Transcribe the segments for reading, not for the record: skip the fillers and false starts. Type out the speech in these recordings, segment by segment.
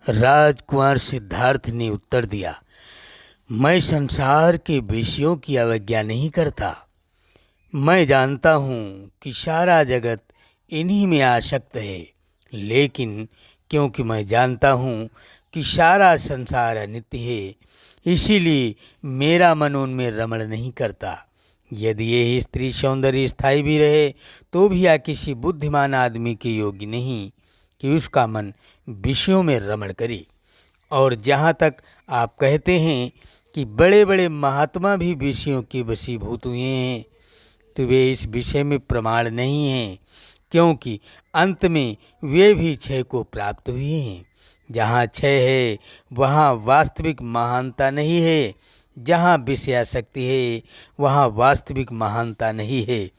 राजकुमार सिद्धार्थ ने उत्तर दिया, मैं संसार के विषयों की अवज्ञा नहीं करता। मैं जानता हूँ कि सारा जगत इन्हीं में आसक्त है, लेकिन क्योंकि मैं जानता हूँ कि सारा संसार अनित्य है, इसीलिए मेरा मन उनमें रमण नहीं करता। यदि यही स्त्री सौंदर्य स्थायी भी रहे तो भी यह किसी बुद्धिमान आदमी के योग्य नहीं कि उसका मन विषयों में रमण करे। और जहाँ तक आप कहते हैं कि बड़े बड़े महात्मा भी विषयों के वशीभूत हुए हैं, तो वे इस विषय में प्रमाण नहीं हैं, क्योंकि अंत में वे भी क्षय को प्राप्त हुए हैं। जहाँ क्षय है वहाँ वास्तविक महानता नहीं है, जहाँ विषयासक्ति है वहाँ वास्तविक महानता नहीं है,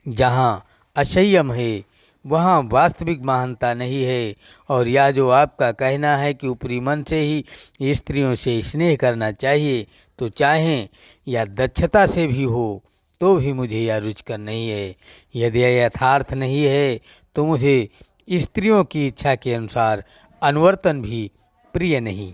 जहाँ असंयम है वहाँ वास्तविक महानता नहीं है। और यह जो आपका कहना है कि ऊपरी मन से ही स्त्रियों से स्नेह करना चाहिए, तो चाहें या दक्षता से भी हो तो भी मुझे यह रुचिकर नहीं है। यदि यह यथार्थ नहीं है तो मुझे स्त्रियों की इच्छा के अनुसार अनुवर्तन भी प्रिय नहीं।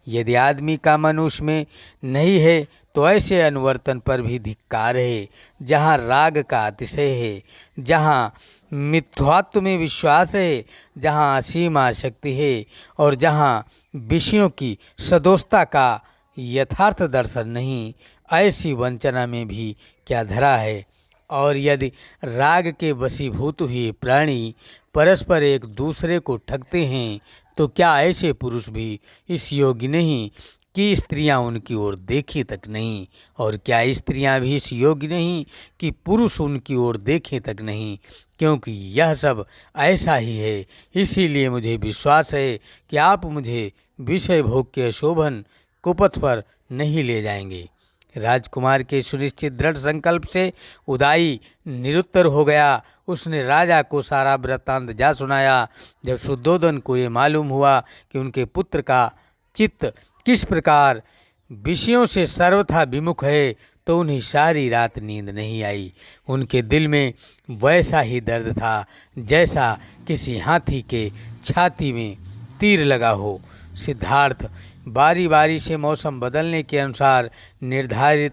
यदि आदमी का मन उसमें नहीं है तो ऐसे अनुवर्तन पर भी धिक्कार है। जहाँ राग का अतिशय है, जहाँ मिथ्यात्व में विश्वास है, जहाँ असीम आसक्ति है और जहाँ विषयों की सदोषता का यथार्थ दर्शन नहीं, ऐसी वंचना में भी क्या धरा है। और यदि राग के वशीभूत हुए प्राणी परस्पर एक दूसरे को ठगते हैं, तो क्या ऐसे पुरुष भी इस योग्य नहीं कि स्त्रियां उनकी ओर देखें तक नहीं, और क्या स्त्रियां भी इस योग्य नहीं कि पुरुष उनकी ओर देखें तक नहीं, क्योंकि यह सब ऐसा ही है। इसीलिए मुझे विश्वास है कि आप मुझे विषय भोग के शोभन कुपथ पर नहीं ले जाएंगे। राजकुमार के सुनिश्चित दृढ़ संकल्प से उदाई निरुत्तर हो गया। उसने राजा को सारा वृत्तांत जा सुनाया। जब शुद्धोधन को ये मालूम हुआ कि उनके पुत्र का चित्त किस प्रकार विषयों से सर्वथा विमुख है, तो उन्हें सारी रात नींद नहीं आई। उनके दिल में वैसा ही दर्द था जैसा किसी हाथी के छाती में तीर लगा हो। सिद्धार्थ बारी बारी से मौसम बदलने के अनुसार निर्धारित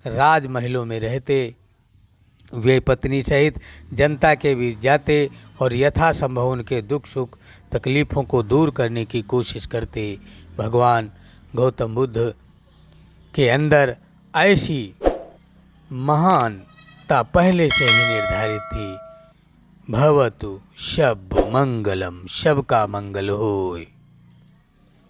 राजमहलों में रहते। वे पत्नी सहित जनता के बीच जाते और यथासंभव उनके दुख सुख तकलीफ़ों को दूर करने की कोशिश करते। भगवान गौतम बुद्ध के अंदर ऐसी महानता पहले से ही निर्धारित थी। भवतु शब मंगलम, शब का मंगल होए।